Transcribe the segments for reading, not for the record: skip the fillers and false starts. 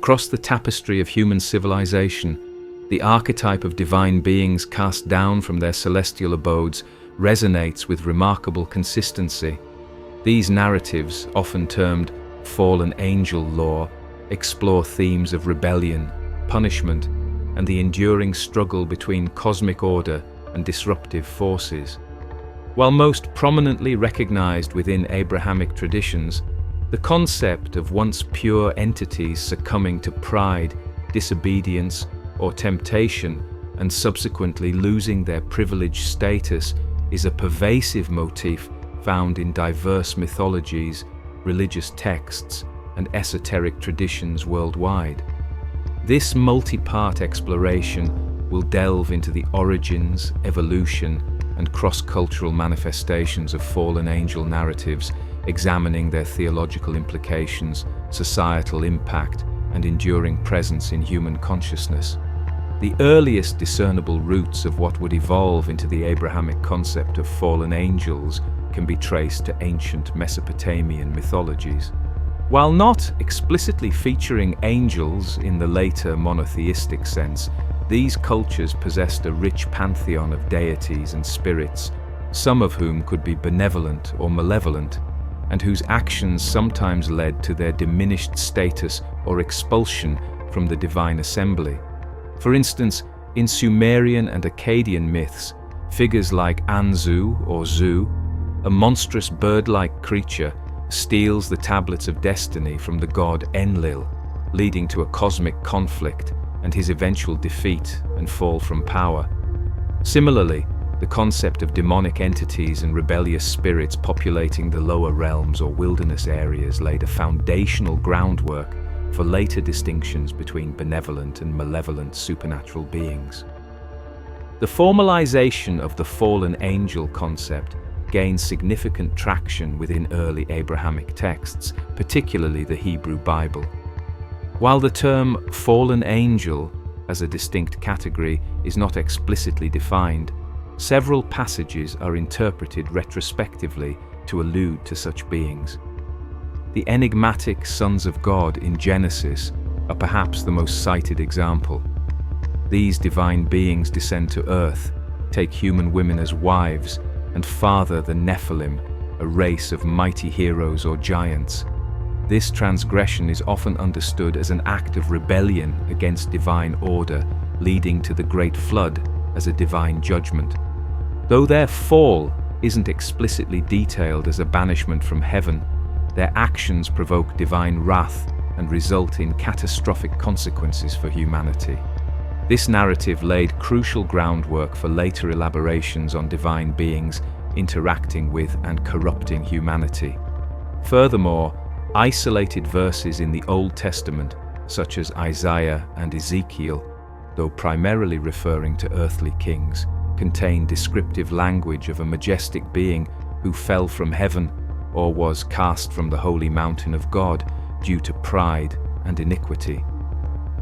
Across the tapestry of human civilization, the archetype of divine beings cast down from their celestial abodes resonates with remarkable consistency. These narratives, often termed fallen angel lore, explore themes of rebellion, punishment, and the enduring struggle between cosmic order and disruptive forces. While most prominently recognized within Abrahamic traditions, the concept of once pure entities succumbing to pride, disobedience, or temptation, and subsequently losing their privileged status, is a pervasive motif found in diverse mythologies, religious texts, and esoteric traditions worldwide. This multi-part exploration will delve into the origins, evolution, and cross-cultural manifestations of fallen angel narratives, examining their theological implications, societal impact, and enduring presence in human consciousness. The earliest discernible roots of what would evolve into the Abrahamic concept of fallen angels can be traced to ancient Mesopotamian mythologies. While not explicitly featuring angels in the later monotheistic sense, these cultures possessed a rich pantheon of deities and spirits, some of whom could be benevolent or malevolent, and whose actions sometimes led to their diminished status or expulsion from the divine assembly. For instance, in Sumerian and Akkadian myths, figures like Anzu or Zu, a monstrous bird-like creature, steals the tablets of destiny from the god Enlil, leading to a cosmic conflict and his eventual defeat and fall from power. Similarly, the concept of demonic entities and rebellious spirits populating the lower realms or wilderness areas laid a foundational groundwork for later distinctions between benevolent and malevolent supernatural beings. The formalization of the fallen angel concept gained significant traction within early Abrahamic texts, particularly the Hebrew Bible. While the term fallen angel as a distinct category is not explicitly defined, several passages are interpreted retrospectively to allude to such beings. The enigmatic sons of God in Genesis are perhaps the most cited example. These divine beings descend to earth, take human women as wives, and father the Nephilim, a race of mighty heroes or giants. This transgression is often understood as an act of rebellion against divine order, leading to the Great Flood as a divine judgment. Though their fall isn't explicitly detailed as a banishment from heaven, their actions provoke divine wrath and result in catastrophic consequences for humanity. This narrative laid crucial groundwork for later elaborations on divine beings interacting with and corrupting humanity. Furthermore, isolated verses in the Old Testament, such as Isaiah and Ezekiel, though primarily referring to earthly kings, contain descriptive language of a majestic being who fell from heaven or was cast from the holy mountain of God due to pride and iniquity.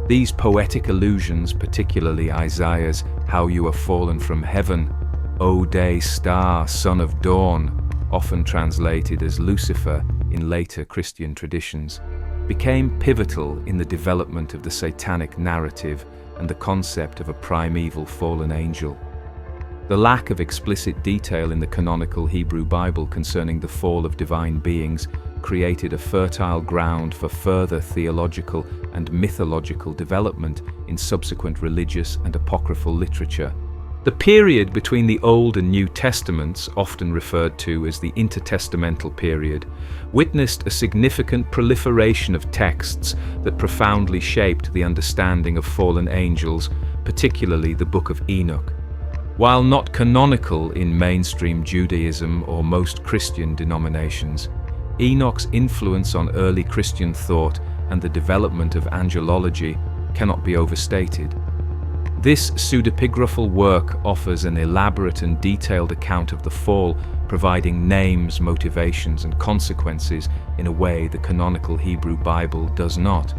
These poetic allusions, particularly Isaiah's "How you are fallen from heaven, O day star, son of dawn," often translated as Lucifer in later Christian traditions, became pivotal in the development of the satanic narrative and the concept of a primeval fallen angel. The lack of explicit detail in the canonical Hebrew Bible concerning the fall of divine beings created a fertile ground for further theological and mythological development in subsequent religious and apocryphal literature. The period between the Old and New Testaments, often referred to as the intertestamental period, witnessed a significant proliferation of texts that profoundly shaped the understanding of fallen angels, particularly the Book of Enoch. While not canonical in mainstream Judaism or most Christian denominations, Enoch's influence on early Christian thought and the development of angelology cannot be overstated. This pseudepigraphal work offers an elaborate and detailed account of the fall, providing names, motivations, and consequences in a way the canonical Hebrew Bible does not.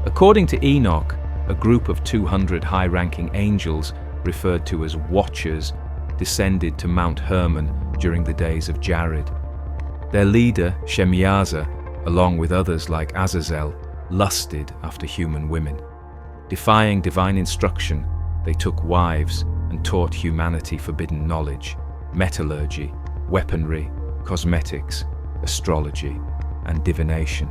According to Enoch, a group of 200 high-ranking angels, referred to as Watchers, descended to Mount Hermon during the days of Jared. Their leader, Shemiyaza, along with others like Azazel, lusted after human women. Defying divine instruction, they took wives and taught humanity forbidden knowledge, metallurgy, weaponry, cosmetics, astrology, and divination.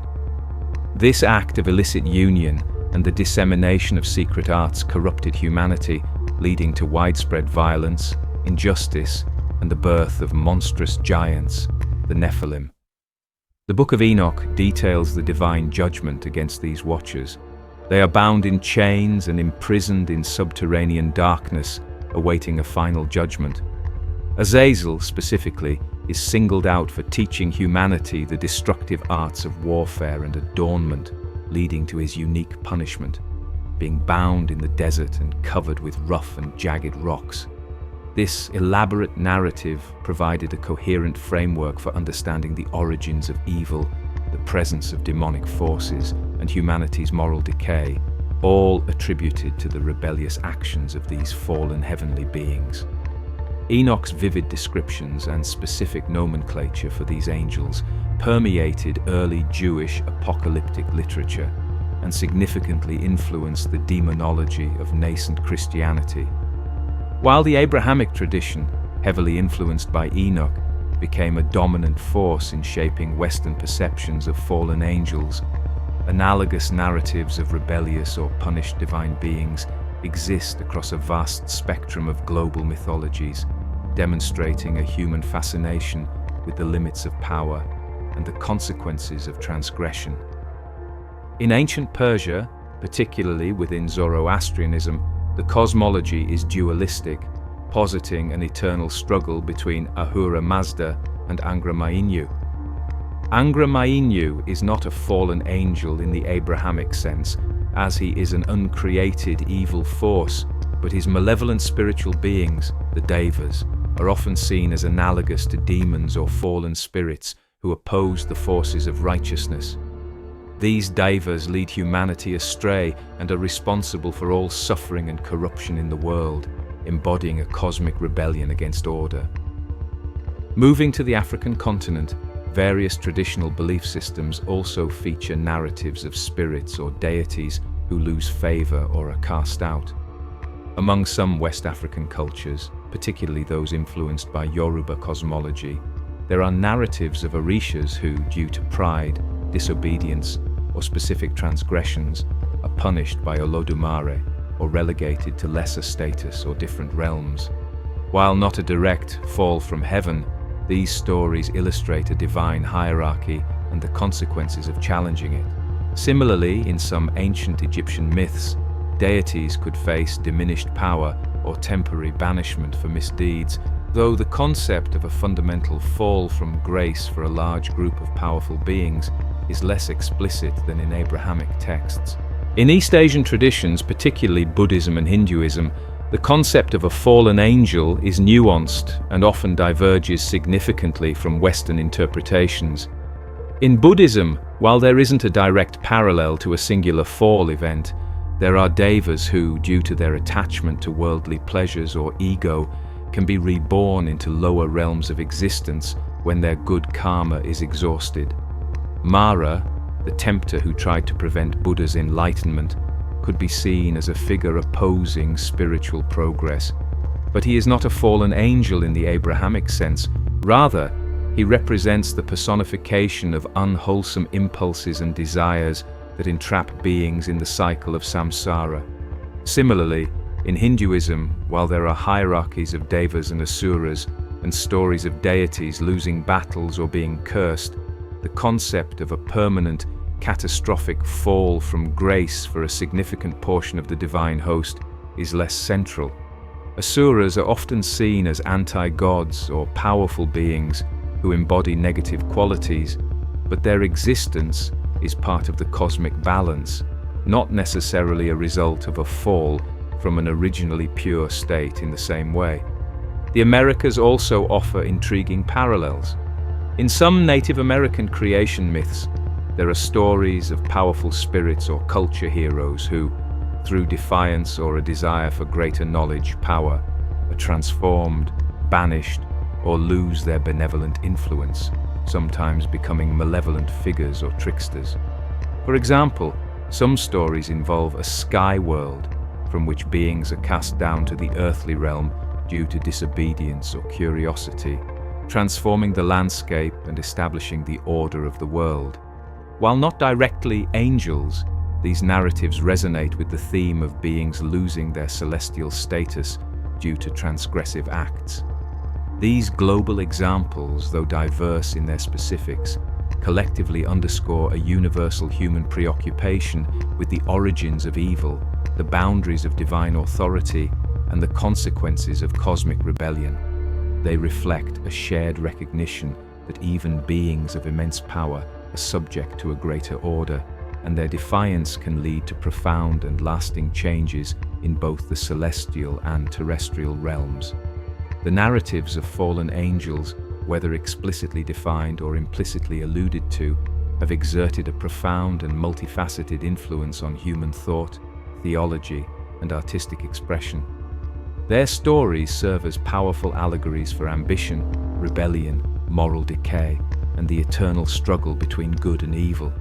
This act of illicit union and the dissemination of secret arts corrupted humanity, leading to widespread violence, injustice, and the birth of monstrous giants, the Nephilim. The Book of Enoch details the divine judgment against these watchers. They are bound in chains and imprisoned in subterranean darkness, awaiting a final judgment. Azazel, specifically, is singled out for teaching humanity the destructive arts of warfare and adornment, leading to his unique punishment, being bound in the desert and covered with rough and jagged rocks. This elaborate narrative provided a coherent framework for understanding the origins of evil, the presence of demonic forces, and humanity's moral decay, all attributed to the rebellious actions of these fallen heavenly beings. Enoch's vivid descriptions and specific nomenclature for these angels permeated early Jewish apocalyptic literature and significantly influenced the demonology of nascent Christianity. While the Abrahamic tradition, heavily influenced by Enoch, became a dominant force in shaping Western perceptions of fallen angels, analogous narratives of rebellious or punished divine beings exist across a vast spectrum of global mythologies, demonstrating a human fascination with the limits of power and the consequences of transgression. In ancient Persia, particularly within Zoroastrianism, the cosmology is dualistic, positing an eternal struggle between Ahura Mazda and Angra Mainyu. Angra Mainyu is not a fallen angel in the Abrahamic sense, as he is an uncreated evil force, but his malevolent spiritual beings, the Devas, are often seen as analogous to demons or fallen spirits who oppose the forces of righteousness. These Devas lead humanity astray and are responsible for all suffering and corruption in the world, embodying a cosmic rebellion against order. Moving to the African continent, various traditional belief systems also feature narratives of spirits or deities who lose favor or are cast out. Among some West African cultures, particularly those influenced by Yoruba cosmology, there are narratives of orishas who, due to pride, disobedience, or specific transgressions, are punished by Olodumare or relegated to lesser status or different realms. While not a direct fall from heaven, these stories illustrate a divine hierarchy and the consequences of challenging it. Similarly, in some ancient Egyptian myths, deities could face diminished power or temporary banishment for misdeeds, though the concept of a fundamental fall from grace for a large group of powerful beings is less explicit than in Abrahamic texts. In East Asian traditions, particularly Buddhism and Hinduism, the concept of a fallen angel is nuanced and often diverges significantly from Western interpretations. In Buddhism, while there isn't a direct parallel to a singular fall event, there are devas who, due to their attachment to worldly pleasures or ego, can be reborn into lower realms of existence when their good karma is exhausted. Mara, the tempter who tried to prevent Buddha's enlightenment, could be seen as a figure opposing spiritual progress. But he is not a fallen angel in the Abrahamic sense. Rather, he represents the personification of unwholesome impulses and desires that entrap beings in the cycle of samsara. Similarly, in Hinduism, while there are hierarchies of devas and asuras and stories of deities losing battles or being cursed, the concept of a permanent, catastrophic fall from grace for a significant portion of the divine host is less central. Asuras are often seen as anti-gods or powerful beings who embody negative qualities, but their existence is part of the cosmic balance, not necessarily a result of a fall from an originally pure state in the same way. The Americas also offer intriguing parallels. In some Native American creation myths, there are stories of powerful spirits or culture heroes who, through defiance or a desire for greater knowledge, power, are transformed, banished, or lose their benevolent influence, sometimes becoming malevolent figures or tricksters. For example, Some stories involve a sky world from which beings are cast down to the earthly realm due to disobedience or curiosity, transforming the landscape and establishing the order of the world. While not directly angels, these narratives resonate with the theme of beings losing their celestial status due to transgressive acts. These global examples, though diverse in their specifics, collectively underscore a universal human preoccupation with the origins of evil, the boundaries of divine authority, and the consequences of cosmic rebellion. They reflect a shared recognition that even beings of immense power are subject to a greater order, and their defiance can lead to profound and lasting changes in both the celestial and terrestrial realms. The narratives of fallen angels, whether explicitly defined or implicitly alluded to, have exerted a profound and multifaceted influence on human thought, theology, and artistic expression. Their stories serve as powerful allegories for ambition, rebellion, moral decay, and the eternal struggle between good and evil.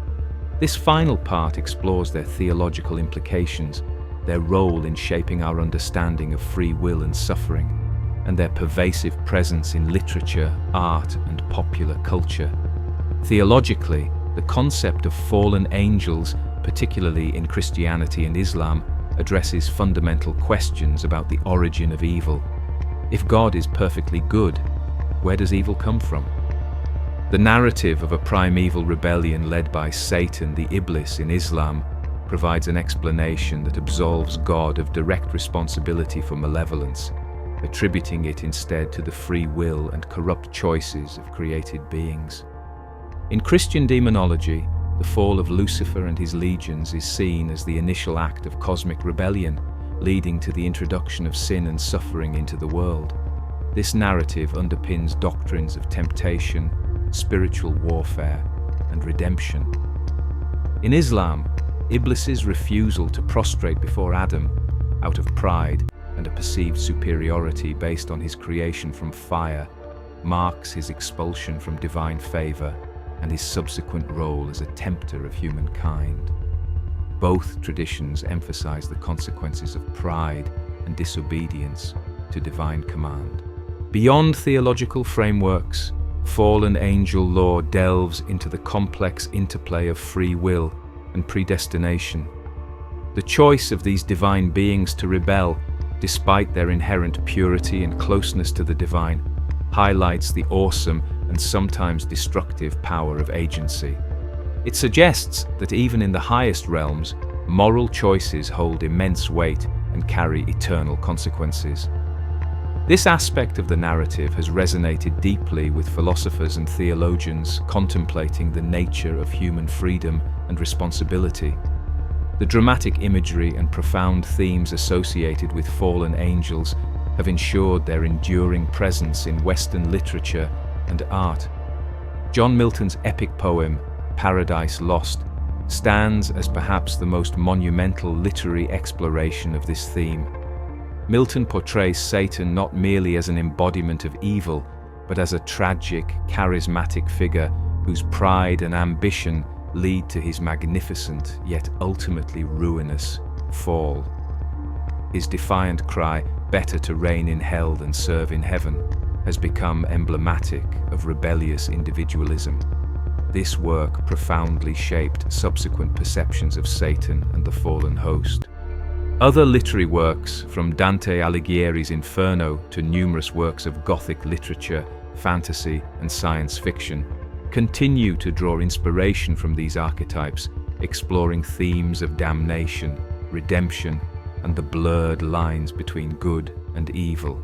This final part explores their theological implications, their role in shaping our understanding of free will and suffering, and their pervasive presence in literature, art, and popular culture. Theologically, the concept of fallen angels, particularly in Christianity and Islam, addresses fundamental questions about the origin of evil. If God is perfectly good, where does evil come from? The narrative of a primeval rebellion led by Satan, the Iblis, in Islam provides an explanation that absolves God of direct responsibility for malevolence, attributing it instead to the free will and corrupt choices of created beings. In Christian demonology, the fall of Lucifer and his legions is seen as the initial act of cosmic rebellion, leading to the introduction of sin and suffering into the world. This narrative underpins doctrines of temptation, spiritual warfare, and redemption. In Islam, Iblis's refusal to prostrate before Adam, out of pride and a perceived superiority based on his creation from fire, marks his expulsion from divine favor and his subsequent role as a tempter of humankind. Both traditions emphasize the consequences of pride and disobedience to divine command. Beyond theological frameworks, fallen angel lore delves into the complex interplay of free will and predestination. The choice of these divine beings to rebel, despite their inherent purity and closeness to the divine, highlights the awesome and sometimes destructive power of agency. It suggests that even in the highest realms, moral choices hold immense weight and carry eternal consequences. This aspect of the narrative has resonated deeply with philosophers and theologians contemplating the nature of human freedom and responsibility. The dramatic imagery and profound themes associated with fallen angels have ensured their enduring presence in Western literature and art. John Milton's epic poem, Paradise Lost, stands as perhaps the most monumental literary exploration of this theme. Milton portrays Satan not merely as an embodiment of evil, but as a tragic, charismatic figure whose pride and ambition lead to his magnificent, yet ultimately ruinous, fall. His defiant cry, "Better to reign in hell than serve in heaven," has become emblematic of rebellious individualism. This work profoundly shaped subsequent perceptions of Satan and the fallen host. Other literary works, from Dante Alighieri's Inferno to numerous works of Gothic literature, fantasy, and science fiction, continue to draw inspiration from these archetypes, exploring themes of damnation, redemption, and the blurred lines between good and evil.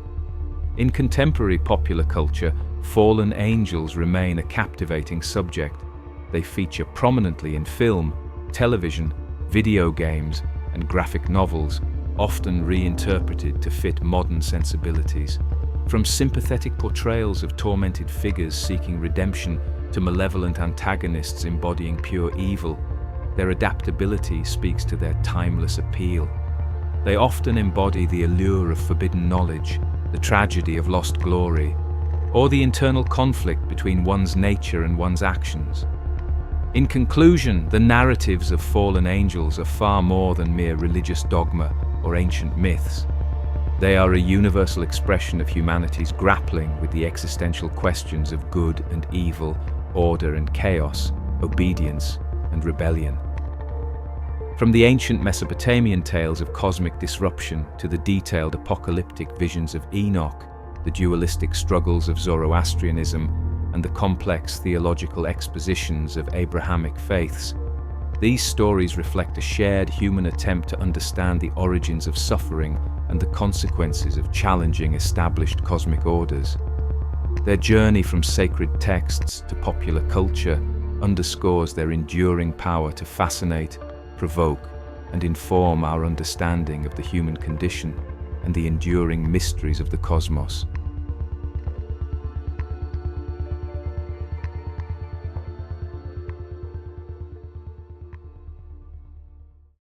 In contemporary popular culture, fallen angels remain a captivating subject. They feature prominently in film, television, video games, and graphic novels, often reinterpreted to fit modern sensibilities. From sympathetic portrayals of tormented figures seeking redemption to malevolent antagonists embodying pure evil, their adaptability speaks to their timeless appeal. They often embody the allure of forbidden knowledge, the tragedy of lost glory, or the internal conflict between one's nature and one's actions. In conclusion, the narratives of fallen angels are far more than mere religious dogma or ancient myths. They are a universal expression of humanity's grappling with the existential questions of good and evil, order and chaos, obedience and rebellion. From the ancient Mesopotamian tales of cosmic disruption to the detailed apocalyptic visions of Enoch, the dualistic struggles of Zoroastrianism, and the complex theological expositions of Abrahamic faiths, these stories reflect a shared human attempt to understand the origins of suffering and the consequences of challenging established cosmic orders. Their journey from sacred texts to popular culture underscores their enduring power to fascinate, provoke, and inform our understanding of the human condition and the enduring mysteries of the cosmos.